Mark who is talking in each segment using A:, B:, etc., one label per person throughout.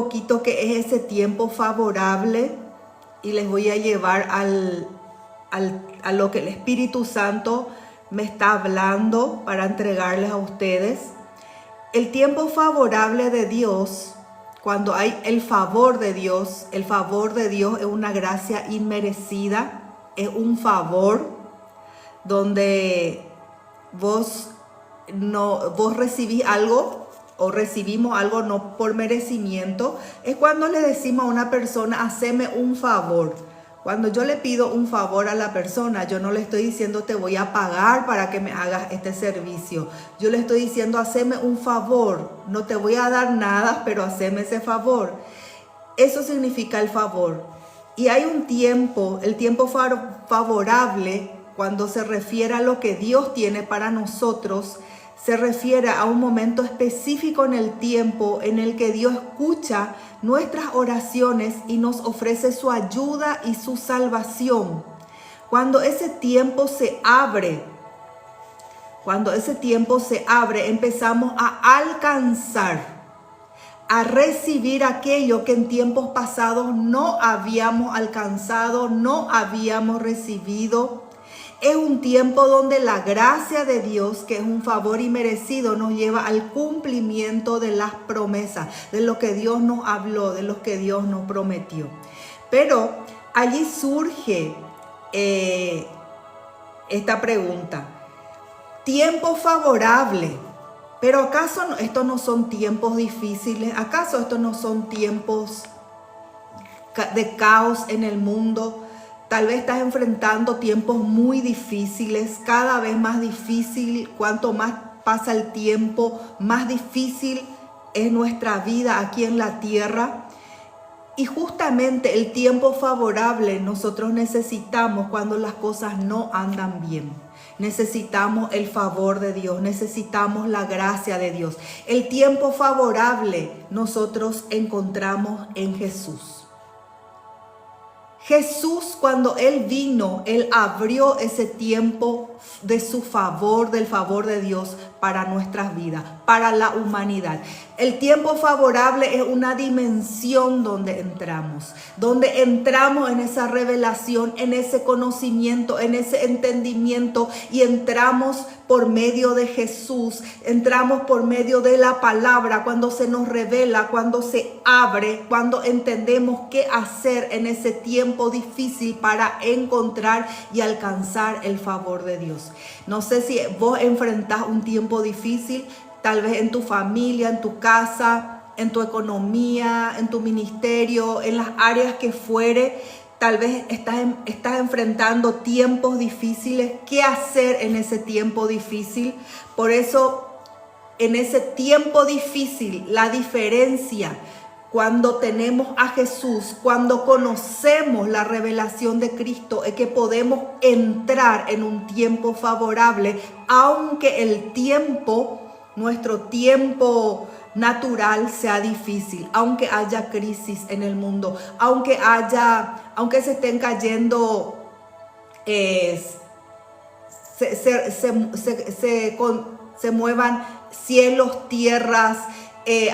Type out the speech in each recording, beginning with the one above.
A: poquito qué es ese tiempo favorable y les voy a llevar a lo que el Espíritu Santo me está hablando para entregarles a ustedes. El tiempo favorable de Dios, cuando hay el favor de Dios es una gracia inmerecida, es un favor donde vos recibís algo o recibimos algo no por merecimiento. Es cuando le decimos a una persona, haceme un favor. Cuando yo le pido un favor a la persona, yo no le estoy diciendo te voy a pagar para que me hagas este servicio. Yo le estoy diciendo haceme un favor. No te voy a dar nada, pero haceme ese favor. Eso significa el favor. Y hay un tiempo, el tiempo favorable, cuando se refiere a lo que Dios tiene para nosotros, se refiere a un momento específico en el tiempo en el que Dios escucha nuestras oraciones y nos ofrece su ayuda y su salvación. Cuando ese tiempo se abre, empezamos a alcanzar, a recibir aquello que en tiempos pasados no habíamos alcanzado, no habíamos recibido. Es un tiempo donde la gracia de Dios, que es un favor inmerecido, nos lleva al cumplimiento de las promesas, de lo que Dios nos habló, de lo que Dios nos prometió. Pero allí surge esta pregunta. Tiempo favorable. ¿Pero acaso estos no son tiempos difíciles? ¿Acaso estos no son tiempos de caos en el mundo? Tal vez estás enfrentando tiempos muy difíciles, cada vez más difícil. Cuanto más pasa el tiempo, más difícil es nuestra vida aquí en la tierra. Y justamente el tiempo favorable nosotros necesitamos cuando las cosas no andan bien. Necesitamos el favor de Dios, necesitamos la gracia de Dios. El tiempo favorable nosotros encontramos en Jesús. Jesús, cuando Él vino, Él abrió ese tiempo de su favor, del favor de Dios para nuestras vidas, para la humanidad. El tiempo favorable es una dimensión donde entramos en esa revelación, en ese conocimiento, en ese entendimiento, y entramos por medio de Jesús, entramos por medio de la palabra, cuando se nos revela, cuando se abre, cuando entendemos qué hacer en ese tiempo difícil para encontrar y alcanzar el favor de Dios. No sé si vos enfrentás un tiempo difícil, tal vez en tu familia, en tu casa, en tu economía, en tu ministerio, en las áreas que fuere. Tal vez estás enfrentando tiempos difíciles. ¿Qué hacer en ese tiempo difícil? Por eso, en ese tiempo difícil, la diferencia cuando tenemos a Jesús, cuando conocemos la revelación de Cristo, es que podemos entrar en un tiempo favorable, aunque el tiempo, nuestro tiempo natural sea difícil, aunque haya crisis en el mundo, aunque se estén cayendo, se muevan cielos, tierras,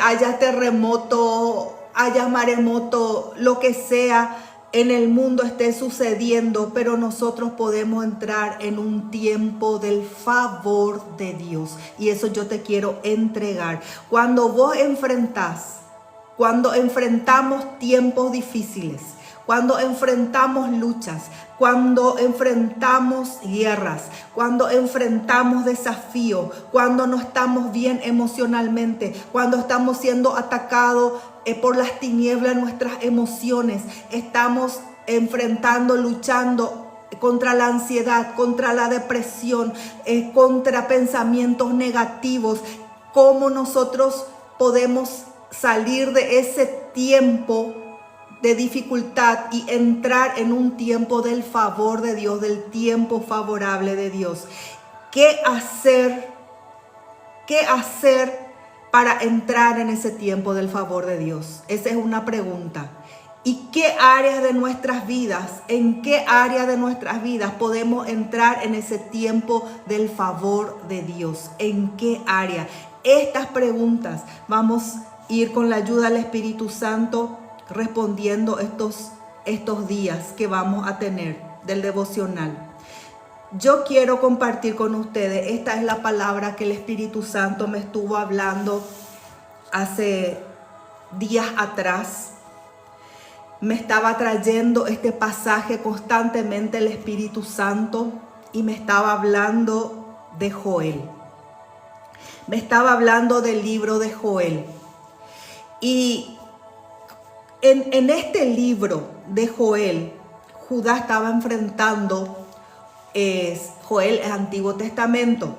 A: haya terremoto, haya maremoto, lo que sea en el mundo esté sucediendo, pero nosotros podemos entrar en un tiempo del favor de Dios. Y eso yo te quiero entregar. Cuando enfrentamos tiempos difíciles, cuando enfrentamos luchas, cuando enfrentamos guerras, cuando enfrentamos desafíos, cuando no estamos bien emocionalmente, cuando estamos siendo atacados por las tinieblas de nuestras emociones, estamos enfrentando, luchando contra la ansiedad, contra la depresión, contra pensamientos negativos. ¿Cómo nosotros podemos salir de ese tiempo de dificultad y entrar en un tiempo del favor de Dios, del tiempo favorable de Dios? ¿Qué hacer para entrar en ese tiempo del favor de Dios? Esa es una pregunta. ¿Y qué áreas de nuestras vidas, en qué área de nuestras vidas podemos entrar en ese tiempo del favor de Dios? ¿En qué área? Estas preguntas vamos ir con la ayuda del Espíritu Santo respondiendo estos días que vamos a tener del devocional. Yo quiero compartir con ustedes, esta es la palabra que el Espíritu Santo me estuvo hablando hace días atrás. Me estaba trayendo este pasaje constantemente el Espíritu Santo y me estaba hablando de Joel. Me estaba hablando del libro de Joel. Y en este libro de Joel, Judá estaba enfrentando, Joel es Antiguo Testamento.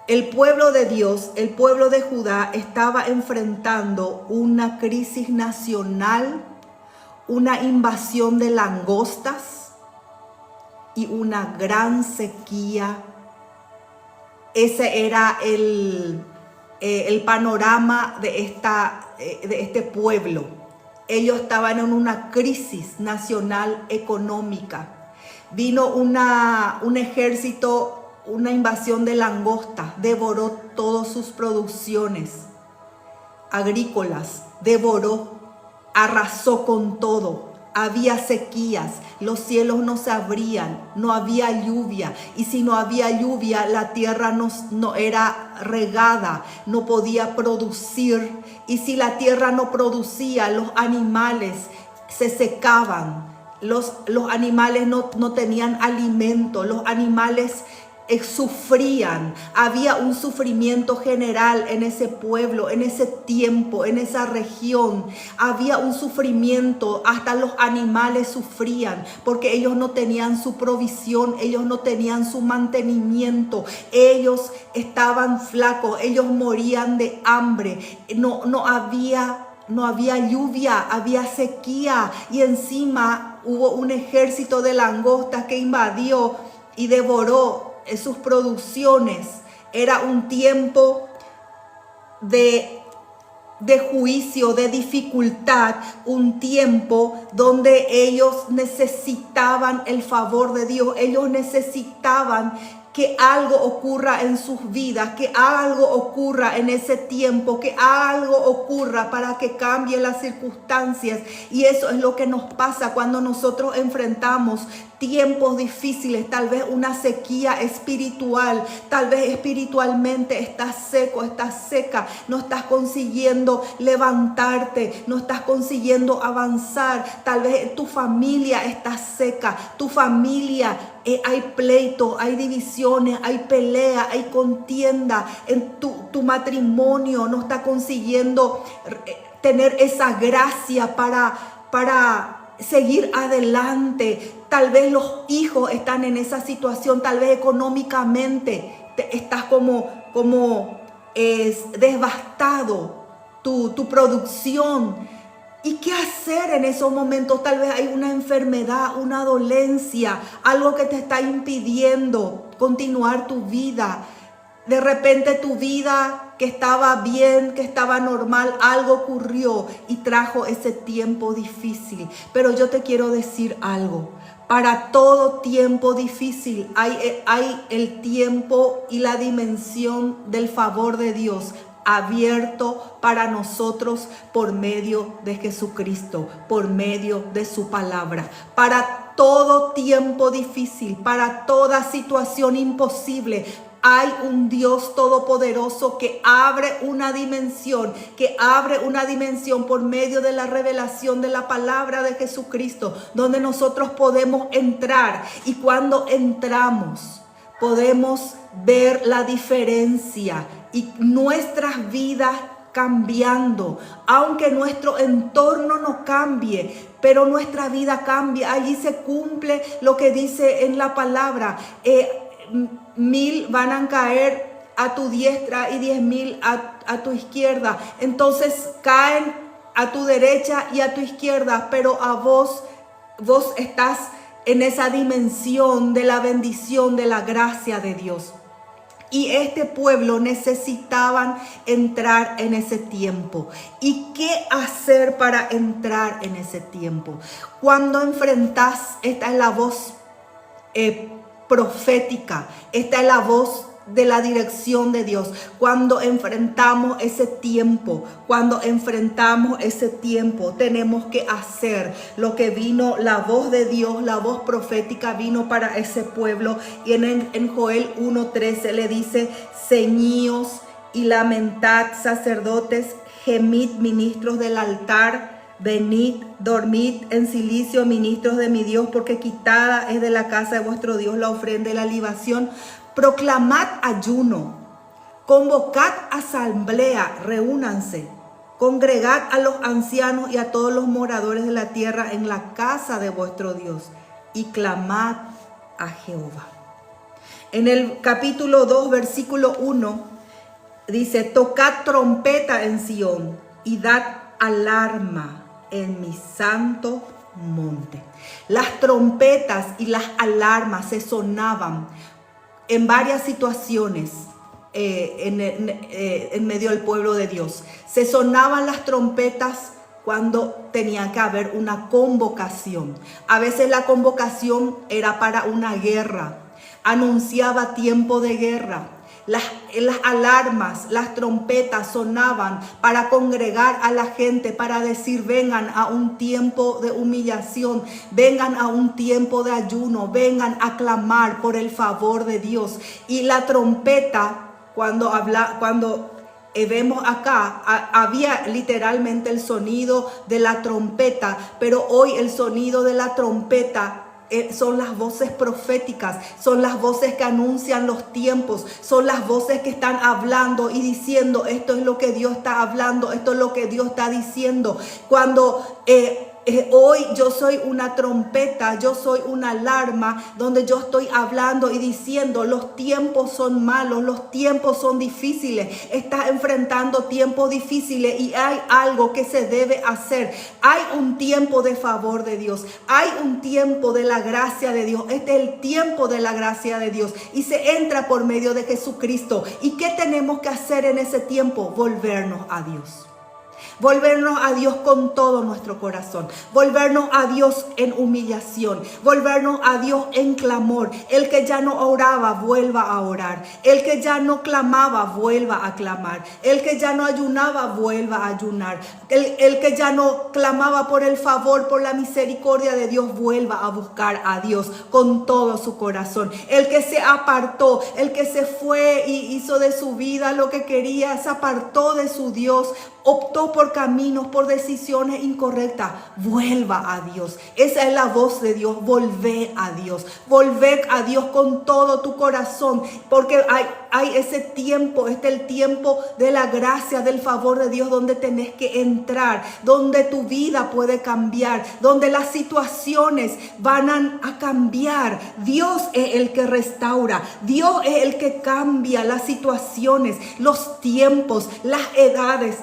A: El pueblo de Dios, el pueblo de Judá estaba enfrentando una crisis nacional, una invasión de langostas y una gran sequía. Ese era el panorama de este pueblo. Ellos estaban en una crisis nacional económica. Vino un ejército, una invasión de langostas, devoró todas sus producciones agrícolas, devoró, arrasó con todo. Había sequías, los cielos no se abrían, no había lluvia, y si no había lluvia, la tierra no era regada, no podía producir, y si la tierra no producía, los animales se secaban, los animales no tenían alimento, los animales sufrían. Había un sufrimiento general en ese pueblo, en ese tiempo, en esa región. Había un sufrimiento, hasta los animales sufrían porque ellos no tenían su provisión, ellos no tenían su mantenimiento, ellos estaban flacos, ellos morían de hambre, no había lluvia, había sequía, y encima hubo un ejército de langostas que invadió y devoró sus producciones. Era un tiempo de juicio, de dificultad, un tiempo donde ellos necesitaban el favor de Dios. Ellos necesitaban que algo ocurra en sus vidas, que algo ocurra en ese tiempo, que algo ocurra para que cambien las circunstancias. Y eso es lo que nos pasa cuando nosotros enfrentamos tiempos difíciles, tal vez una sequía espiritual, tal vez espiritualmente estás seco, estás seca, no estás consiguiendo levantarte, no estás consiguiendo avanzar, tal vez tu familia está seca, tu familia hay pleito, hay divisiones, hay pelea, hay contienda, en tu matrimonio no está consiguiendo tener esa gracia para seguir adelante. Tal vez los hijos están en esa situación, tal vez económicamente estás como devastado tu producción. ¿Y qué hacer en esos momentos? Tal vez hay una enfermedad, una dolencia, algo que te está impidiendo continuar tu vida. De repente tu vida que estaba bien, que estaba normal, algo ocurrió y trajo ese tiempo difícil. Pero yo te quiero decir algo. Para todo tiempo difícil hay el tiempo y la dimensión del favor de Dios abierto para nosotros por medio de Jesucristo, por medio de su palabra. Para todo tiempo difícil, para toda situación imposible, hay un Dios todopoderoso que abre una dimensión, por medio de la revelación de la palabra de Jesucristo, donde nosotros podemos entrar, y cuando entramos podemos ver la diferencia y nuestras vidas cambiando, aunque nuestro entorno no cambie, pero nuestra vida cambia. Allí se cumple lo que dice en la palabra. 1000 van a caer a tu diestra y 10,000 a tu izquierda. Entonces caen a tu derecha y a tu izquierda, pero a vos estás en esa dimensión de la bendición, de la gracia de Dios. Y este pueblo necesitaban entrar en ese tiempo. ¿Y qué hacer para entrar en ese tiempo? Cuando enfrentás, esta es la voz profética, esta es la voz de la dirección de Dios, cuando enfrentamos ese tiempo, tenemos que hacer lo que vino, la voz de Dios, la voz profética vino para ese pueblo. Y en Joel 1:13 le dice: ceñíos y lamentad, sacerdotes, gemid, ministros del altar, venid, dormid en silicio, ministros de mi Dios, porque quitada es de la casa de vuestro Dios la ofrenda y la libación. Proclamad ayuno, convocad asamblea, reúnanse, congregad a los ancianos y a todos los moradores de la tierra en la casa de vuestro Dios, y clamad a Jehová. En el capítulo 2, versículo 1, dice: tocad trompeta en Sión y dad alarma en mi santo monte. Las trompetas y las alarmas se sonaban en varias situaciones en medio del pueblo de Dios. Se sonaban las trompetas cuando tenía que haber una convocación. A veces la convocación era para una guerra, anunciaba tiempo de guerra. Las alarmas, las trompetas sonaban para congregar a la gente, para decir: vengan a un tiempo de humillación, vengan a un tiempo de ayuno, vengan a clamar por el favor de Dios. Y la trompeta, cuando vemos acá, había literalmente el sonido de la trompeta, pero hoy el sonido de la trompeta son las voces proféticas, son las voces que anuncian los tiempos, son las voces que están hablando y diciendo: esto es lo que Dios está hablando, esto es lo que Dios está diciendo. Cuando hoy yo soy una trompeta, yo soy una alarma donde yo estoy hablando y diciendo: los tiempos son malos, los tiempos son difíciles, estás enfrentando tiempos difíciles y hay algo que se debe hacer. Hay un tiempo de favor de Dios, hay un tiempo de la gracia de Dios. Este es el tiempo de la gracia de Dios y se entra por medio de Jesucristo. ¿Y qué tenemos que hacer en ese tiempo? Volvernos a Dios. Volvernos a Dios con todo nuestro corazón, volvernos a Dios en humillación, volvernos a Dios en clamor. El que ya no oraba, vuelva a orar. El que ya no clamaba, vuelva a clamar. El que ya no ayunaba, vuelva a ayunar. El que ya no clamaba por el favor, por la misericordia de Dios, vuelva a buscar a Dios con todo su corazón. El que se apartó, el que se fue y hizo de su vida lo que quería, se apartó de su Dios, optó por caminos, por decisiones incorrectas, vuelva a Dios. Esa es la voz de Dios: volvé a Dios, volvé a Dios con todo tu corazón, porque hay ese tiempo, este es el tiempo de la gracia, del favor de Dios, donde tenés que entrar, donde tu vida puede cambiar, donde las situaciones van a cambiar. Dios es el que restaura, Dios es el que cambia las situaciones, los tiempos, las edades.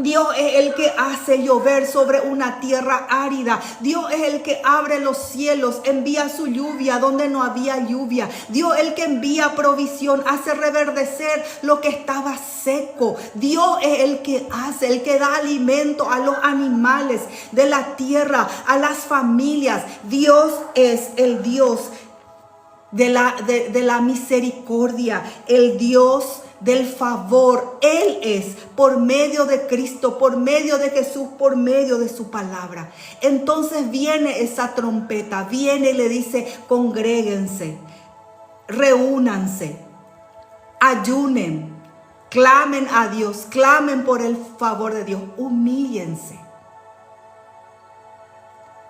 A: Dios es el que hace llover sobre una tierra árida. Dios es el que abre los cielos, envía su lluvia donde no había lluvia. Dios es el que envía provisión, hace reverdecer lo que estaba seco. Dios es el que hace, el que da alimento a los animales de la tierra, a las familias. Dios es el Dios de la misericordia, el Dios del favor. Él es por medio de Cristo, por medio de Jesús, por medio de su palabra. Entonces viene esa trompeta, viene y le dice: congréguense, reúnanse, ayunen, clamen a Dios, clamen por el favor de Dios, humíllense.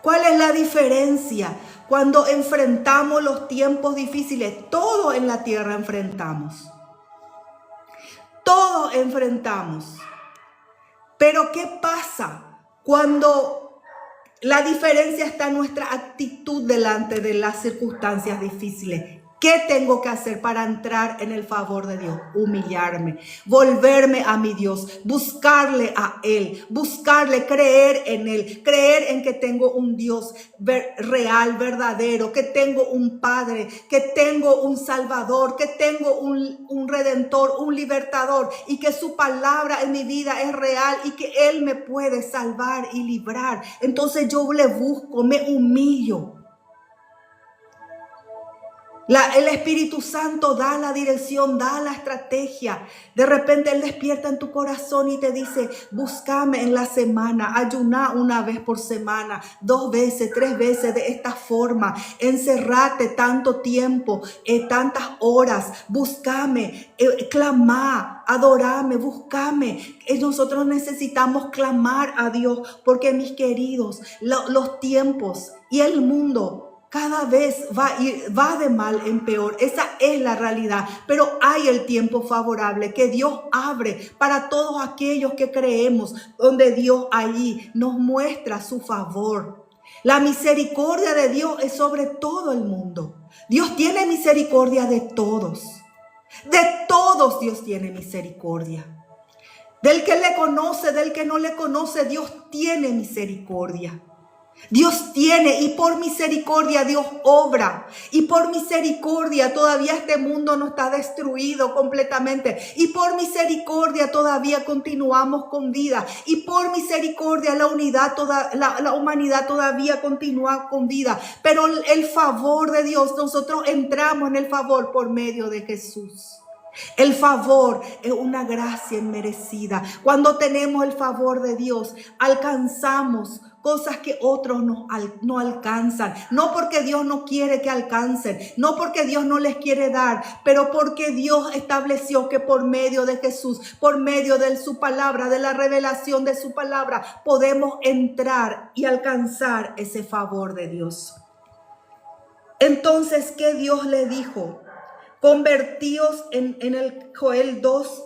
A: ¿Cuál es la diferencia cuando enfrentamos los tiempos difíciles? Todo en la tierra enfrentamos. Todo enfrentamos. Pero ¿qué pasa cuando la diferencia está en nuestra actitud delante de las circunstancias difíciles? ¿Qué tengo que hacer para entrar en el favor de Dios? Humillarme, volverme a mi Dios, buscarle a Él, buscarle, creer en Él, creer en que tengo un Dios real, verdadero, que tengo un Padre, que tengo un Salvador, que tengo un Redentor, un Libertador, y que su palabra en mi vida es real y que Él me puede salvar y librar. Entonces yo le busco, me humillo. El Espíritu Santo da la dirección, da la estrategia. De repente Él despierta en tu corazón y te dice, búscame en la semana, ayuná una vez por semana, 2 veces, 3 veces de esta forma. Encerrate tanto tiempo, tantas horas, búscame, clamá, adorame, búscame. Nosotros necesitamos clamar a Dios porque, mis queridos, los tiempos y el mundo cada vez va de mal en peor. Esa es la realidad. Pero hay el tiempo favorable que Dios abre para todos aquellos que creemos, donde Dios allí nos muestra su favor. La misericordia de Dios es sobre todo el mundo. Dios tiene misericordia de todos. De todos Dios tiene misericordia. Del que le conoce, del que no le conoce, Dios tiene misericordia. Dios tiene, y por misericordia Dios obra, y por misericordia todavía este mundo no está destruido completamente, y por misericordia todavía continuamos con vida, y por misericordia la humanidad todavía continúa con vida. Pero el favor de Dios, nosotros entramos en el favor por medio de Jesús. El favor es una gracia inmerecida. Cuando tenemos el favor de Dios, alcanzamos cosas que otros no alcanzan. No porque Dios no quiere que alcancen, no porque Dios no les quiere dar, pero porque Dios estableció que por medio de Jesús, por medio de su palabra, de la revelación de su palabra, podemos entrar y alcanzar ese favor de Dios. Entonces, ¿qué Dios le dijo? Convertíos en el Joel 2,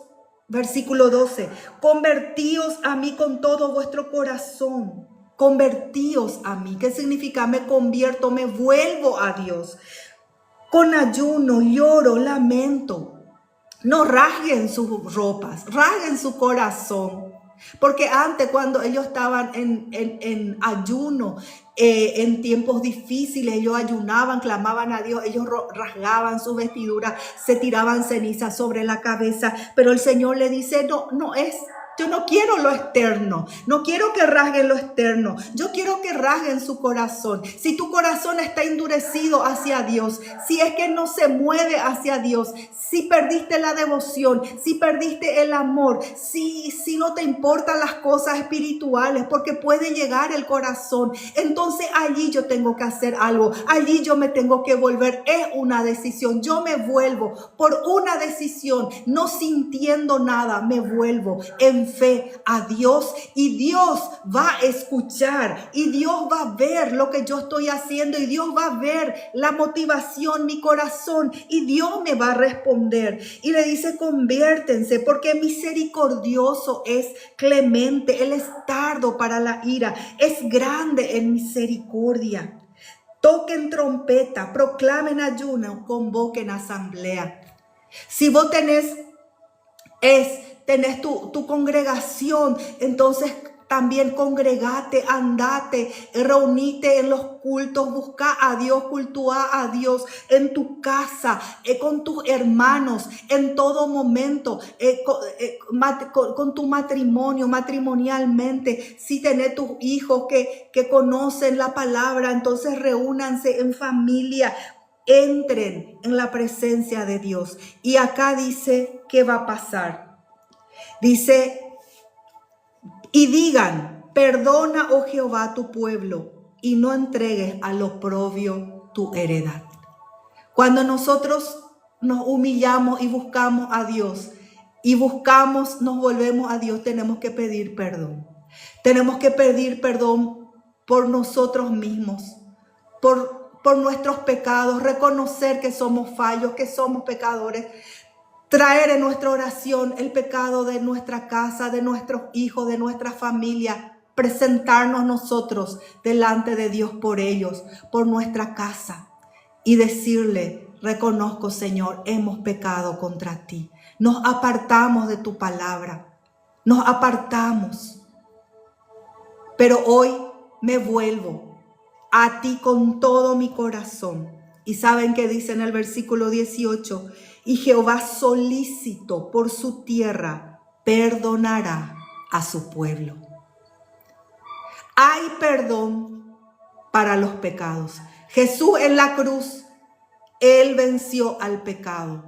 A: versículo 12. Convertíos a mí con todo vuestro corazón. Convertíos a mí. ¿Qué significa? Me convierto, me vuelvo a Dios. Con ayuno, lloro, lamento. No rasguen sus ropas, rasguen su corazón. Porque antes, cuando ellos estaban en ayuno, en tiempos difíciles, ellos ayunaban, clamaban a Dios, ellos rasgaban sus vestiduras, se tiraban cenizas sobre la cabeza. Pero el Señor le dice, yo no quiero lo externo, no quiero que rasguen lo externo, yo quiero que rasguen su corazón. Si tu corazón está endurecido hacia Dios, si es que no se mueve hacia Dios, si perdiste la devoción, si perdiste el amor, si no te importan las cosas espirituales, porque puede llegar el corazón, entonces allí yo tengo que hacer algo, allí yo me tengo que volver. Es una decisión, yo me vuelvo por una decisión, no sintiendo nada, me vuelvo en fe a Dios, y Dios va a escuchar, y Dios va a ver lo que yo estoy haciendo, y Dios va a ver la motivación, mi corazón, y Dios me va a responder. Y le dice, conviértense, porque misericordioso es, clemente, Él es tardo para la ira, es grande en misericordia. Toquen trompeta, proclamen ayuno, convoquen asamblea. Si vos tenés tu congregación, entonces también congregate, andate, reunite en los cultos, busca a Dios, cultúa a Dios en tu casa, con tus hermanos, en todo momento, con tu matrimonio, matrimonialmente. Si tenés tus hijos que conocen la palabra, entonces reúnanse en familia, entren en la presencia de Dios. Y acá dice, ¿qué va a pasar? Dice, y digan, perdona, oh Jehová, tu pueblo, y no entregues al oprobio tu heredad. Cuando nosotros nos humillamos y buscamos a Dios, nos volvemos a Dios, tenemos que pedir perdón. Tenemos que pedir perdón por nosotros mismos, por nuestros pecados, reconocer que somos fallos, que somos pecadores. Traer en nuestra oración el pecado de nuestra casa, de nuestros hijos, de nuestra familia. Presentarnos nosotros delante de Dios por ellos, por nuestra casa. Y decirle, reconozco, Señor, hemos pecado contra ti. Nos apartamos de tu palabra. Nos apartamos. Pero hoy me vuelvo a ti con todo mi corazón. Y saben que dice en el versículo 18, y Jehová solícito por su tierra perdonará a su pueblo. Hay perdón para los pecados. Jesús en la cruz, Él venció al pecado.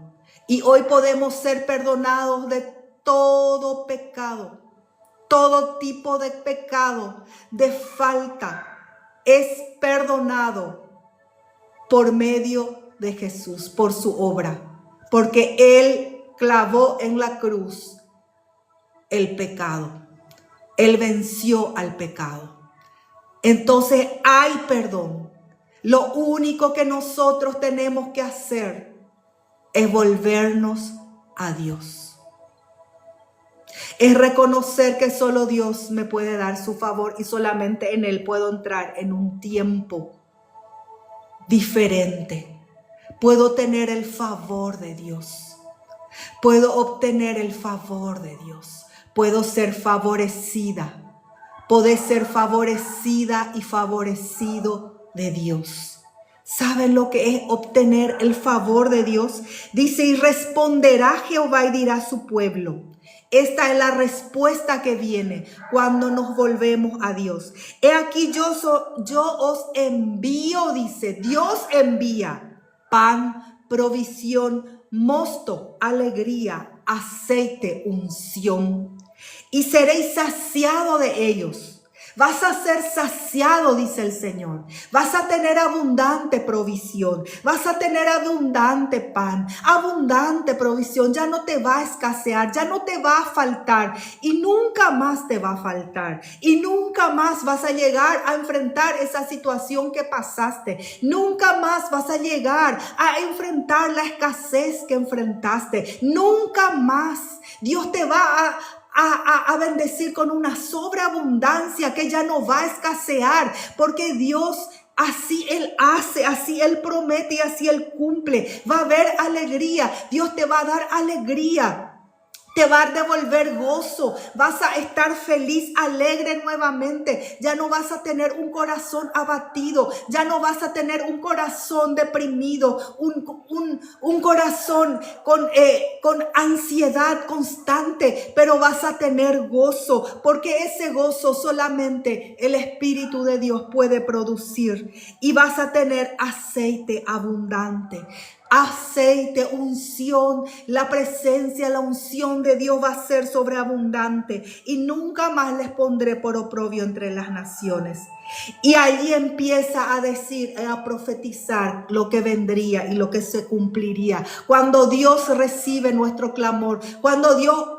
A: Y hoy podemos ser perdonados de todo pecado, todo tipo de pecado, de falta. Es perdonado por medio de Jesús, por su obra, porque Él clavó en la cruz el pecado. Él venció al pecado. Entonces hay perdón. Lo único que nosotros tenemos que hacer es volvernos a Dios. Es reconocer que solo Dios me puede dar su favor y solamente en Él puedo entrar en un tiempo diferente. Puedo tener el favor de Dios. Puedo obtener el favor de Dios. Puedo ser favorecida. Podés ser favorecida y favorecido de Dios. ¿Saben lo que es obtener el favor de Dios? Dice, y responderá Jehová y dirá a su pueblo. Esta es la respuesta que viene cuando nos volvemos a Dios. He aquí yo os envío, dice, Dios envía pan, provisión, mosto, alegría, aceite, unción. Y seréis saciados de ellos. Vas a ser saciado, dice el Señor. Vas a tener abundante provisión. Vas a tener abundante pan, abundante provisión. Ya no te va a escasear, ya no te va a faltar. Y nunca más te va a faltar. Y nunca más vas a llegar a enfrentar esa situación que pasaste. Nunca más vas a llegar a enfrentar la escasez que enfrentaste. Nunca más. Dios te va a bendecir con una sobreabundancia que ya no va a escasear, porque Dios así Él hace, así Él promete y así Él cumple. Va a haber alegría, Dios te va a dar alegría. Te va a devolver gozo, vas a estar feliz, alegre nuevamente. Ya no vas a tener un corazón abatido, ya no vas a tener un corazón deprimido, un corazón con ansiedad constante, pero vas a tener gozo, porque ese gozo solamente el Espíritu de Dios puede producir. Y vas a tener aceite abundante. Aceite, unción, la presencia, la unción de Dios va a ser sobreabundante y nunca más les pondré por oprobio entre las naciones. Y allí empieza a decir, a profetizar lo que vendría y lo que se cumpliría. Cuando Dios recibe nuestro clamor, cuando Dios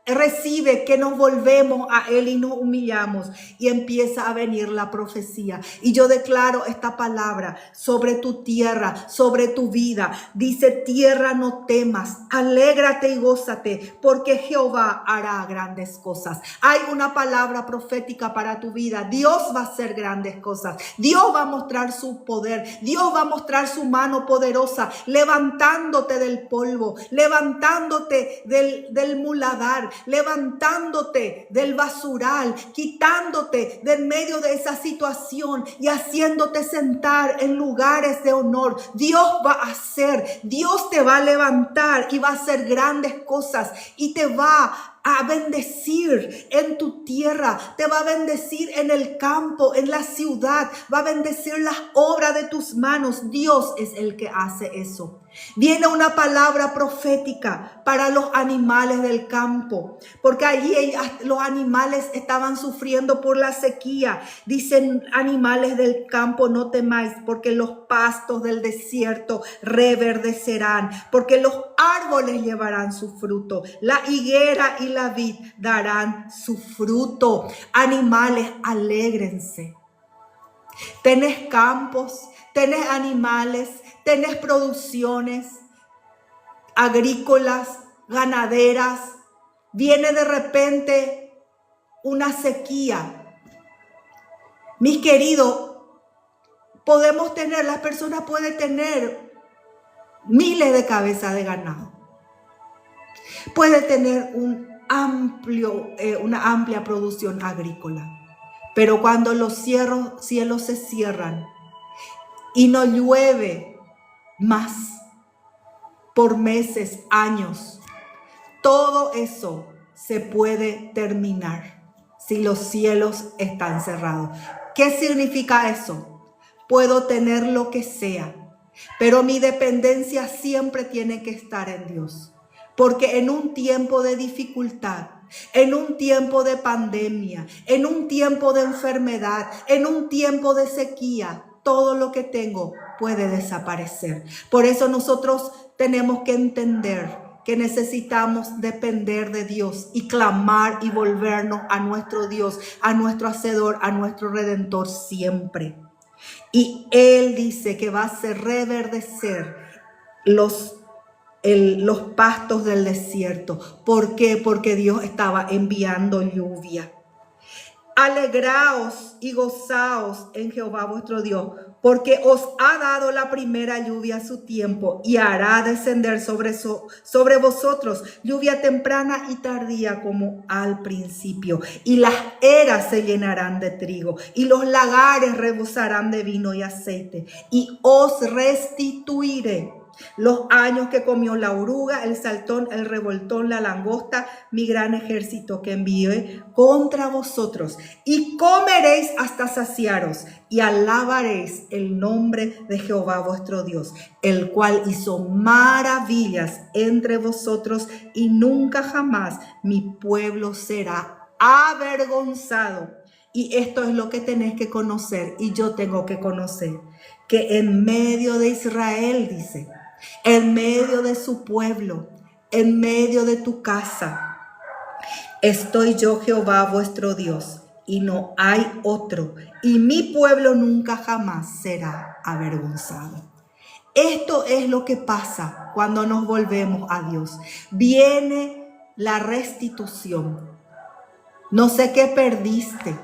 A: recibe que nos volvemos a Él y nos humillamos, y empieza a venir la profecía. Y yo declaro esta palabra sobre tu tierra, sobre tu vida. Dice, tierra, no temas, alégrate y gózate, porque Jehová hará grandes cosas. Hay una palabra profética para tu vida. Dios va a hacer grandes cosas. Dios va a mostrar su poder. Dios va a mostrar su mano poderosa, levantándote del polvo, levantándote del muladar, levantándote del basural, quitándote del medio de esa situación y haciéndote sentar en lugares de honor. Dios va a hacer, Dios te va a levantar y va a hacer grandes cosas y te va a bendecir en tu tierra, te va a bendecir en el campo, en la ciudad, va a bendecir las obras de tus manos. Dios es el que hace eso. Viene una palabra profética para los animales del campo, porque allí los animales estaban sufriendo por la sequía. Dicen, animales del campo, no temáis, porque los pastos del desierto reverdecerán, porque los árboles llevarán su fruto, la higuera y la vid darán su fruto. Animales, alégrense. Tenés campos, tenés animales, tenés producciones agrícolas, ganaderas. Viene de repente una sequía. Mis queridos, podemos tener, las personas pueden tener miles de cabezas de ganado. Puede tener una amplia producción agrícola. Pero cuando los cielos se cierran y no llueve más por meses, años, todo eso se puede terminar si los cielos están cerrados. ¿Qué significa eso? Puedo tener lo que sea, pero mi dependencia siempre tiene que estar en Dios. Porque en un tiempo de dificultad, en un tiempo de pandemia, en un tiempo de enfermedad, en un tiempo de sequía, todo lo que tengo puede desaparecer. Por eso nosotros tenemos que entender que necesitamos depender de Dios y clamar y volvernos a nuestro Dios, a nuestro Hacedor, a nuestro Redentor siempre. Y Él dice que va a hacer reverdecer los pastos del desierto. ¿Por qué? Porque Dios estaba enviando lluvia. Alegraos y gozaos en Jehová vuestro Dios, porque os ha dado la primera lluvia a su tiempo y hará descender sobre vosotros lluvia temprana y tardía como al principio. Y las eras se llenarán de trigo y los lagares rebosarán de vino y aceite. Y os restituiré los años que comió la oruga, el saltón, el revoltón, la langosta, mi gran ejército que envié contra vosotros. Y comeréis hasta saciaros y alabaréis el nombre de Jehová vuestro Dios, el cual hizo maravillas entre vosotros, y nunca jamás mi pueblo será avergonzado. Y esto es lo que tenés que conocer, y yo tengo que conocer, que en medio de Israel, dice, en medio de su pueblo, en medio de tu casa, estoy yo, Jehová vuestro Dios, y no hay otro, y mi pueblo nunca jamás será avergonzado. Esto es lo que pasa cuando nos volvemos a Dios. Viene la restitución. No sé qué perdiste,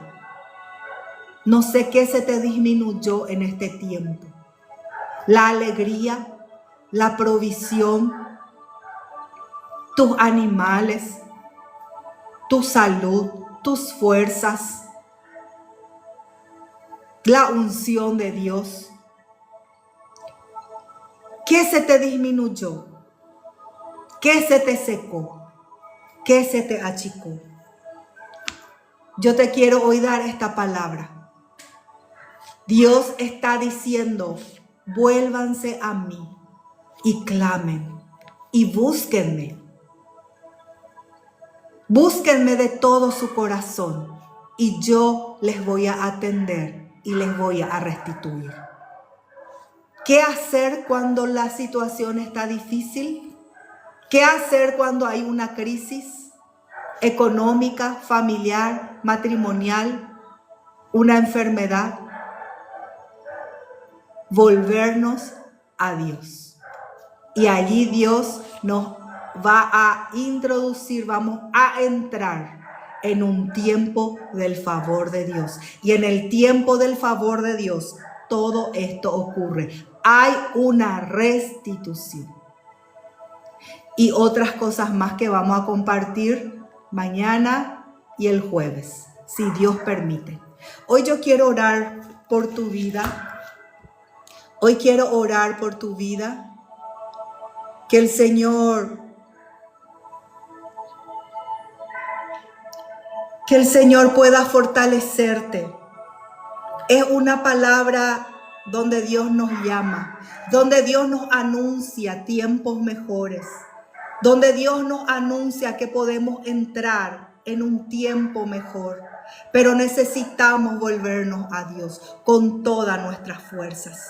A: no sé qué se te disminuyó en este tiempo. La alegría, la provisión, tus animales, tu salud, tus fuerzas, la unción de Dios. ¿Qué se te disminuyó? ¿Qué se te secó? ¿Qué se te achicó? Yo te quiero hoy dar esta palabra. Dios está diciendo, vuélvanse a mí y clamen y búsquenme. Búsquenme de todo su corazón y yo les voy a atender y les voy a restituir. ¿Qué hacer cuando la situación está difícil? ¿Qué hacer cuando hay una crisis económica, familiar, matrimonial, una enfermedad? Volvernos a Dios. Y allí Dios nos va a introducir, vamos a entrar en un tiempo del favor de Dios. Y en el tiempo del favor de Dios, todo esto ocurre. Hay una restitución. Y otras cosas más que vamos a compartir mañana y el jueves, si Dios permite. Hoy yo quiero orar por tu vida. Hoy quiero orar por tu vida. Que el Señor pueda fortalecerte. Es una palabra donde Dios nos llama, donde Dios nos anuncia tiempos mejores, donde Dios nos anuncia que podemos entrar en un tiempo mejor. Pero necesitamos volvernos a Dios con todas nuestras fuerzas.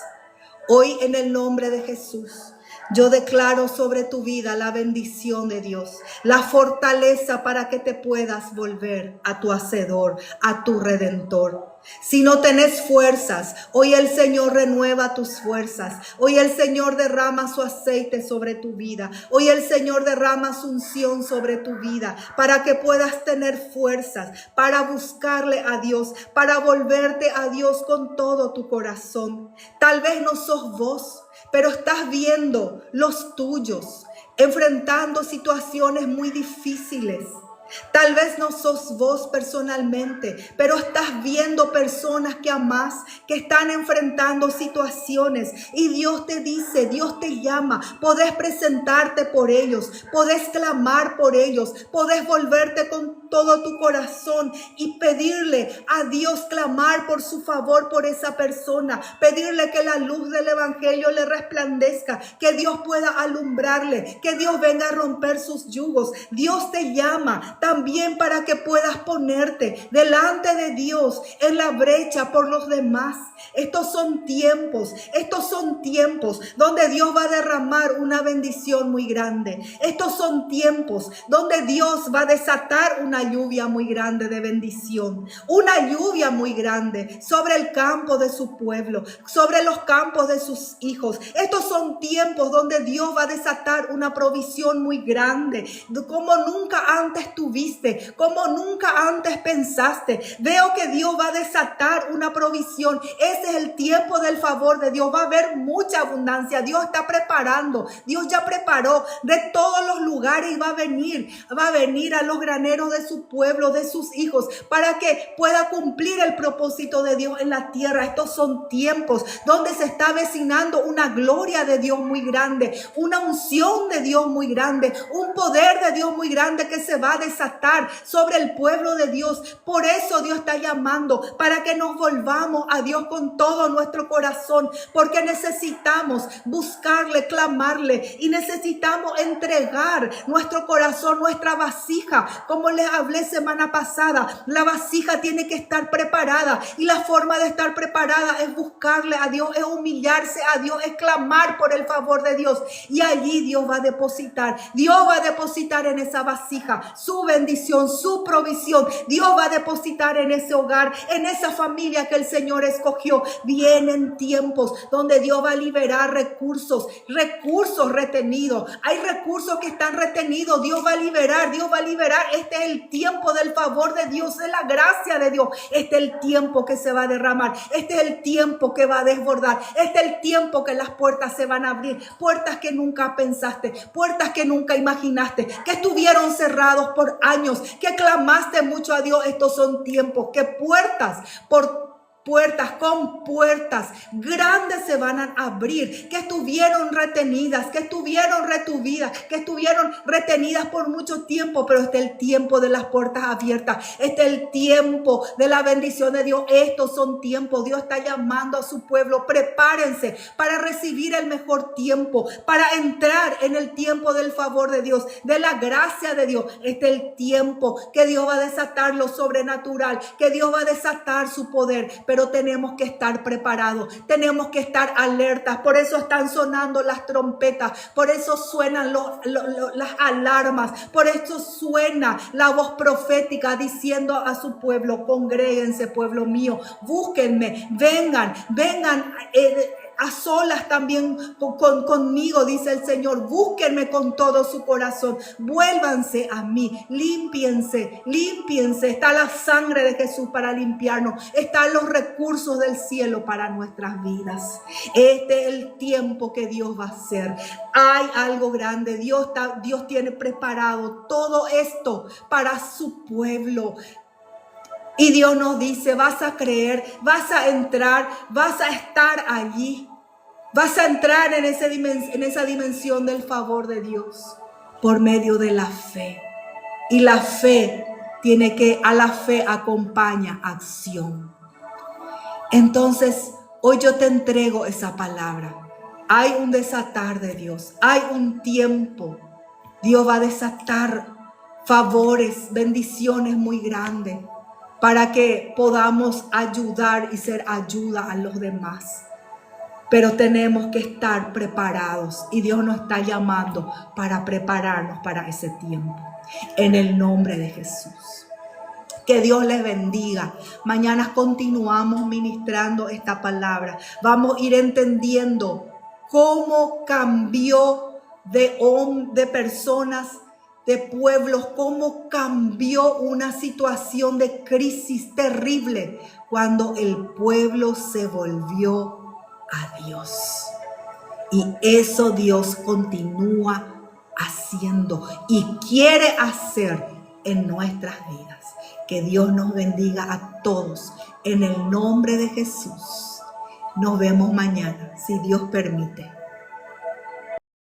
A: Hoy, en el nombre de Jesús, yo declaro sobre tu vida la bendición de Dios, la fortaleza para que te puedas volver a tu Hacedor, a tu Redentor. Si no tenés fuerzas, hoy el Señor renueva tus fuerzas. Hoy el Señor derrama su aceite sobre tu vida. Hoy el Señor derrama su unción sobre tu vida para que puedas tener fuerzas para buscarle a Dios, para volverte a Dios con todo tu corazón. Tal vez no sos vos, pero estás viendo los tuyos enfrentando situaciones muy difíciles. Tal vez no sos vos personalmente, pero estás viendo personas que amás, que están enfrentando situaciones y Dios te dice, Dios te llama, podés presentarte por ellos, podés clamar por ellos, podés volverte con todo tu corazón y pedirle a Dios, clamar por su favor por esa persona, pedirle que la luz del evangelio le resplandezca, que Dios pueda alumbrarle, que Dios venga a romper sus yugos. Dios te llama también para que puedas ponerte delante de Dios en la brecha por los demás. Estos son tiempos donde Dios va a derramar una bendición muy grande. Estos son tiempos donde Dios va a desatar una lluvia muy grande de bendición, una lluvia muy grande sobre el campo de su pueblo, sobre los campos de sus hijos. Estos son tiempos donde Dios va a desatar una provisión muy grande, como nunca antes tuviste, como nunca antes pensaste. Veo que Dios va a desatar una provisión. Ese es el tiempo del favor de Dios. Va a haber mucha abundancia. Dios está preparando. Dios ya preparó de todos los lugares y va a venir a los graneros de su pueblo, de sus hijos, para que pueda cumplir el propósito de Dios en la tierra. Estos son tiempos donde se está avecinando una gloria de Dios muy grande, una unción de Dios muy grande, un poder de Dios muy grande que se va a desatar sobre el pueblo de Dios. Por eso Dios está llamando para que nos volvamos a Dios con todo nuestro corazón, porque necesitamos buscarle, clamarle y necesitamos entregar nuestro corazón, nuestra vasija. Como les hablé semana pasada, la vasija tiene que estar preparada y la forma de estar preparada es buscarle a Dios, es humillarse a Dios, es clamar por el favor de Dios, y allí Dios va a depositar en esa vasija su bendición, su provisión. Dios va a depositar en ese hogar, en esa familia que el Señor escogió. Vienen tiempos donde Dios va a liberar recursos retenidos. Hay recursos que están retenidos. Dios va a liberar. Este es el tiempo del favor de Dios, de la gracia de Dios. Este es el tiempo que se va a derramar. Este es el tiempo que va a desbordar. Este es el tiempo que las puertas se van a abrir. Puertas que nunca pensaste, puertas que nunca imaginaste, que estuvieron cerrados por años, que clamaste mucho a Dios. Estos son tiempos que con puertas grandes se van a abrir, que estuvieron retenidas, que estuvieron retenidas por mucho tiempo, pero este es el tiempo de las puertas abiertas, este es el tiempo de la bendición de Dios. Estos son tiempos. Dios está llamando a su pueblo. Prepárense para recibir el mejor tiempo, para entrar en el tiempo del favor de Dios, de la gracia de Dios. Este es el tiempo que Dios va a desatar lo sobrenatural, que Dios va a desatar su poder. Pero tenemos que estar preparados, tenemos que estar alertas. Por eso están sonando las trompetas, por eso suenan las alarmas, por eso suena la voz profética diciendo a su pueblo: congréguense, pueblo mío, búsquenme, vengan a solas también conmigo, dice el Señor. Búsquenme con todo su corazón, vuélvanse a mí, límpiense. Está la sangre de Jesús para limpiarnos, están los recursos del cielo para nuestras vidas. Este es el tiempo que Dios va a hacer. Hay algo grande. Dios tiene preparado todo esto para su pueblo. Y Dios nos dice: vas a creer, vas a entrar, vas a estar allí. Vas a entrar en esa dimensión del favor de Dios por medio de la fe. Y la fe a la fe acompaña acción. Entonces, hoy yo te entrego esa palabra. Hay un desatar de Dios, hay un tiempo. Dios va a desatar favores, bendiciones muy grandes, para que podamos ayudar y ser ayuda a los demás. Pero tenemos que estar preparados y Dios nos está llamando para prepararnos para ese tiempo. En el nombre de Jesús. Que Dios les bendiga. Mañana continuamos ministrando esta palabra. Vamos a ir entendiendo cómo cambió de personas, de pueblos, cómo cambió una situación de crisis terrible cuando el pueblo se volvió a Dios. Y eso Dios continúa haciendo y quiere hacer en nuestras vidas. Que Dios nos bendiga a todos en el nombre de Jesús. Nos vemos mañana, si Dios permite.